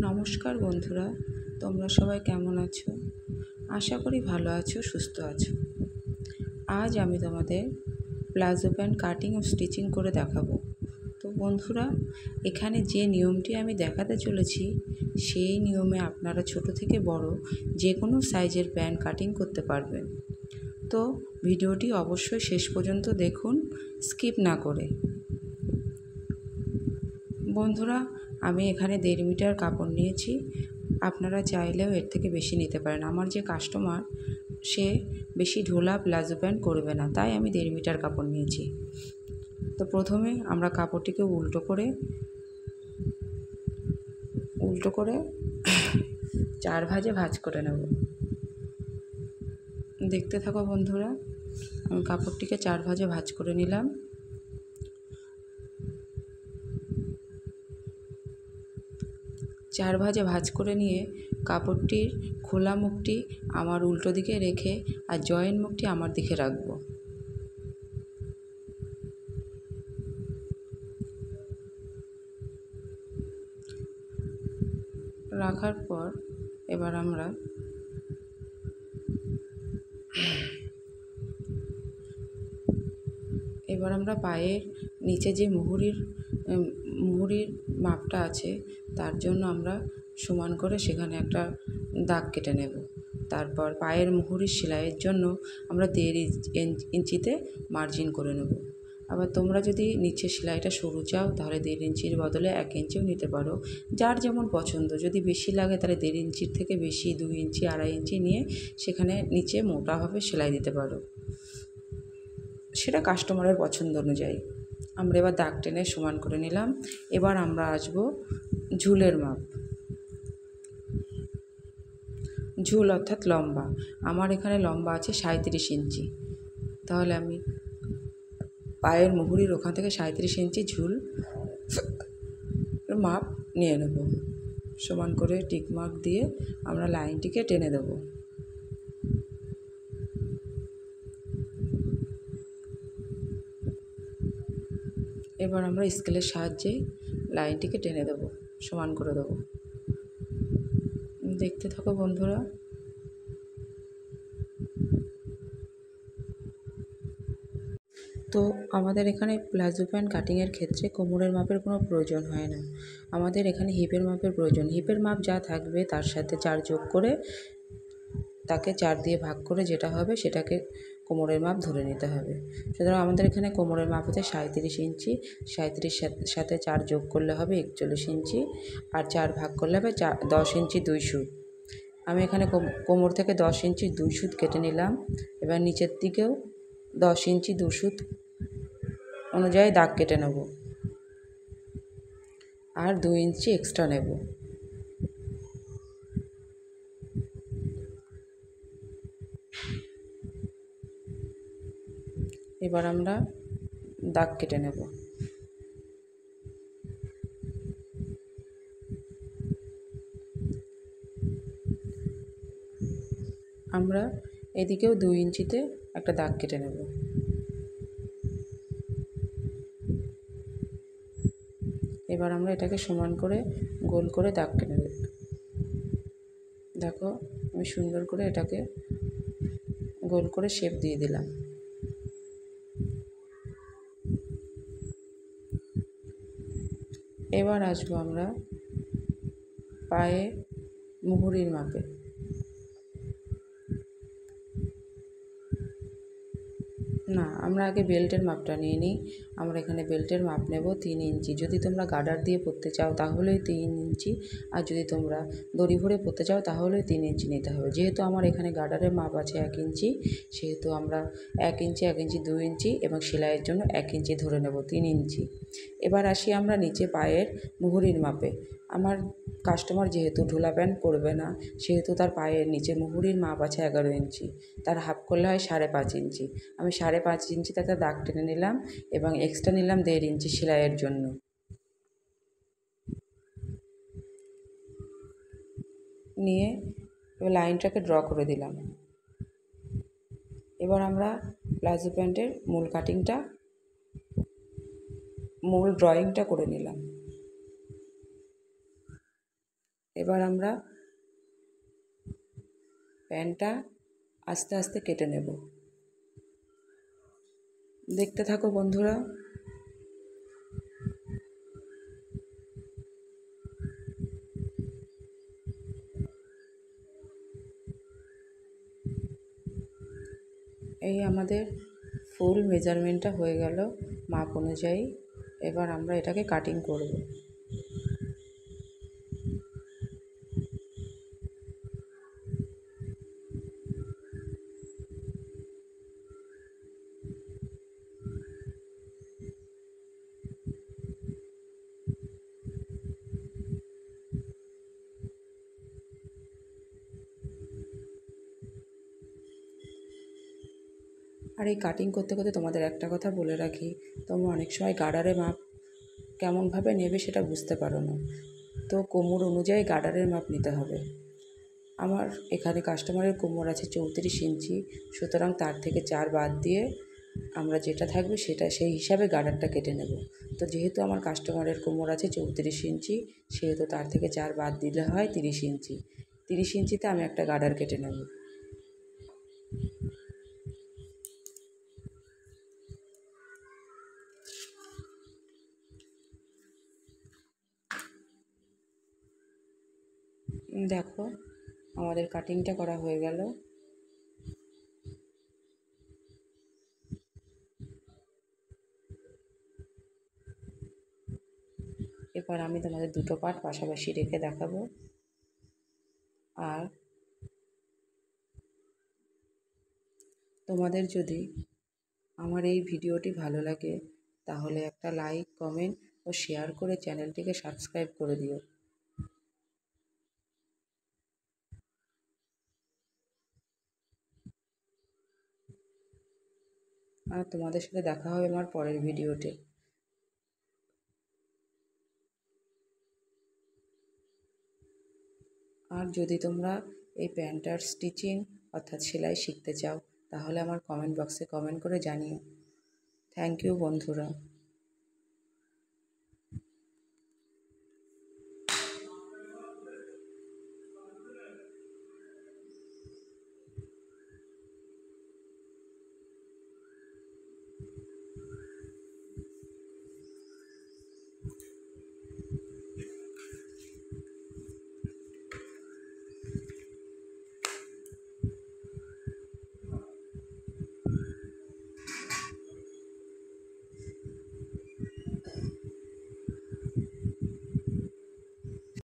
নমস্কার বন্ধুরা, তোমরা সবাই কেমন আছো? আশা করি ভালো আছো, সুস্থ আছো। আজ আমি তোমাদের প্লাজো প্যান্ট কাটিং ও স্টিচিং করে দেখাবো। তো বন্ধুরা, এখানে যে নিয়মটি আমি দেখাতে চলেছি সেই নিয়মে আপনারা ছোট থেকে বড় যে কোনো সাইজের প্যান্ট কাটিং করতে পারবেন। তো ভিডিওটি অবশ্যই শেষ পর্যন্ত দেখুন, স্কিপ না করে। বন্ধুরা, আমি এখানে 1.5 মিটার কাপড় নিয়েছি। আপনারা চাইলেও এর থেকে বেশি নিতে পারেন। আমার যে কাস্টমার, সে বেশি ঢোলা প্লাজো প্যান্ট করবে না, তাই আমি 1.5 মিটার কাপড় নিয়েছি। তো প্রথমে আমরা কাপড়টিকে উল্টো করে 4 ভাঁজে ভাঁজ করে নেব। দেখতে থাকো বন্ধুরা, আমি কাপড়টিকে 4 ভাঁজে ভাঁজ করে নিলাম। চার ভাঁজে ভাঁজ করে নিয়ে কাপড়টির খোলা মুখটি আমার উল্টো দিকে রেখে আর জয়েন মুখটি আমার দিকে রাখবো। রাখার পর এবার আমরা পায়ের নিচে যে মুহুরির মাপটা আছে তার জন্য আমরা সমান করে সেখানে একটা দাগ কেটে নেব। তারপর পায়ের মুহুরির সেলাইয়ের জন্য আমরা 1.5 ইঞ্চিতে মার্জিন করে নেব। আবার তোমরা যদি নিচে সেলাইটা সরু চাও তাহলে 1.5 ইঞ্চির বদলে 1 ইঞ্চিও নিতে পারো, যার যেমন পছন্দ। যদি বেশি লাগে তাহলে 1.5 ইঞ্চির থেকে বেশি 2 ইঞ্চি 2.5 ইঞ্চি নিয়ে সেখানে নিচে মোটাভাবে সেলাই দিতে পারো, সেটা কাস্টমারের পছন্দ অনুযায়ী। আমরা এবার দাগ টেনে সমান করে নিলাম। এবার আমরা আসবো ঝুলের মাপ। ঝুল অর্থাৎ লম্বা, আমার এখানে লম্বা আছে 37 ইঞ্চি। তাহলে আমি পায়ের মুহুরির ওখান থেকে 37 ইঞ্চি ঝুল মাপ নিয়ে নেব। সমান করে টিক মার্ক দিয়ে আমরা লাইনটিকে টেনে দেব। এবার আমরা স্কেলের সাহায্যে লাইনটিকে টেনে দেব, সমান করে দেব। দেখতে থাকো বন্ধুরা। তো আমাদের এখানে প্লাজো প্যান্ট কাটিংয়ের ক্ষেত্রে কোমরের মাপের কোনো প্রয়োজন হয় না, আমাদের এখানে হিপের মাপের প্রয়োজন। হিপের মাপ যা থাকবে তার সাথে 4 যোগ করে তাকে 4 দিয়ে ভাগ করে যেটা হবে সেটাকে কোমরের মাপ ধরে নিতে হবে। সুতরাং আমাদের এখানে কোমরের মাপ হচ্ছে 37 ইঞ্চি। 37 সাথে 4 যোগ করলে হবে 41 ইঞ্চি, আর 4 ভাগ করলে হবে 10 ইঞ্চি 2 সুত। আমি এখানে কোমর থেকে 10 ইঞ্চি 2 সুত কেটে নিলাম। এবার নিচের দিকেও 10 ইঞ্চি 2 সুত অনুযায়ী দাগ কেটে নেব, আর 2 ইঞ্চি এক্সট্রা নেব। এবার আমরা দাগ কেটে নেব। আমরা এদিকেও 2 ইঞ্চিতে একটা দাগ কেটে নেব। এবার আমরা এটাকে সমান করে গোল করে দাগ কেটে নেব। দেখো, আমি সুন্দর করে এটাকে গোল করে শেপ দিয়ে দিলাম। এবার আসবো আমরা পায়ে মুহুরির মাপে। না, আমরা আগে বেল্টের মাপটা নিয়ে নিই। আমরা এখানে বেল্টের মাপ নেব 3 ইঞ্চি। যদি তোমরা গার্ডার দিয়ে পরতে চাও তাহলেই 3 ইঞ্চি, আর যদি তোমরা দড়ি ভরে পরতে চাও তাহলেই 3 ইঞ্চি নিতে হবে। যেহেতু আমার এখানে গার্ডারের মাপ আছে 1 ইঞ্চি, সেহেতু আমরা 1 ইঞ্চি 1 ইঞ্চি 2 ইঞ্চি এবং সেলাইয়ের জন্য 1 ইঞ্চি ধরে নেব, 3 ইঞ্চি। এবার আসি আমরা নিচে পায়ের মুহুরির মাপে। আমার কাস্টমার যেহেতু ঢোলা প্যান্ট পরবে না, সেহেতু তার পায়ের নিচে মুহুরির মাপ আছে 11 ইঞ্চি। তার হাফ করলে হয় 5.5 ইঞ্চি। আমি 5.5 ইঞ্চিতে একটা দাগ টেনে নিলাম এবং এক্সট্রা নিলাম 1.5 ইঞ্চি সেলাইয়ের জন্য। নিয়ে এবার লাইনটাকে ড্র করে দিলাম। এবার আমরা প্লাজো প্যান্টের মূল ড্রয়িংটা করে নিলাম। এবার আমরা প্যান্টটা আস্তে আস্তে কেটে নেব। দেখতে থাকো বন্ধুরা। এই আমাদের ফুল মেজারমেন্টটা হয়ে গেল মাপ অনুযায়ী। এবার আমরা এটাকে কাটিং করব। আর এই কাটিং করতে করতে তোমাদের একটা কথা বলে রাখি, তোমরা অনেক সময় গার্ডারের মাপ কেমনভাবে নেবে সেটা বুঝতে পারো না, তো কোমর অনুযায়ী গার্ডারের মাপ নিতে হবে। আমার এখানে কাস্টমারের কোমর আছে 34 ইঞ্চি, সুতরাং তার থেকে 4 বাদ দিয়ে আমরা যেটা থাকবে সেটা সেই হিসাবে গার্ডারটা কেটে নেব। তো যেহেতু আমার কাস্টমারের কোমর আছে 34 ইঞ্চি, সেহেতু তার থেকে 4 বাদ দিলে হয় 30 ইঞ্চি। 30 ইঞ্চিতে আমি একটা গার্ডার কেটে নেব। দেখো আমাদের কাটিংটা করা হয়ে গেল। এবার আমি তোমাদের দুটো পার্ট পাশাপাশি রেখে দেখাবো। আর তোমাদের যদি আমার এই ভিডিওটি ভালো লাগে তাহলে একটা লাইক, কমেন্ট ও শেয়ার করে চ্যানেলটিকে সাবস্ক্রাইব করে দিও। আর তোমাদের সাথে দেখা হবে আমার পরের ভিডিওতে। আর যদি তোমরা এই প্যান্টটার স্টিচিং অর্থাৎ সেলাই শিখতে চাও তাহলে আমার কমেন্ট বক্সে কমেন্ট করে জানিও। থ্যাংক ইউ বন্ধুরা।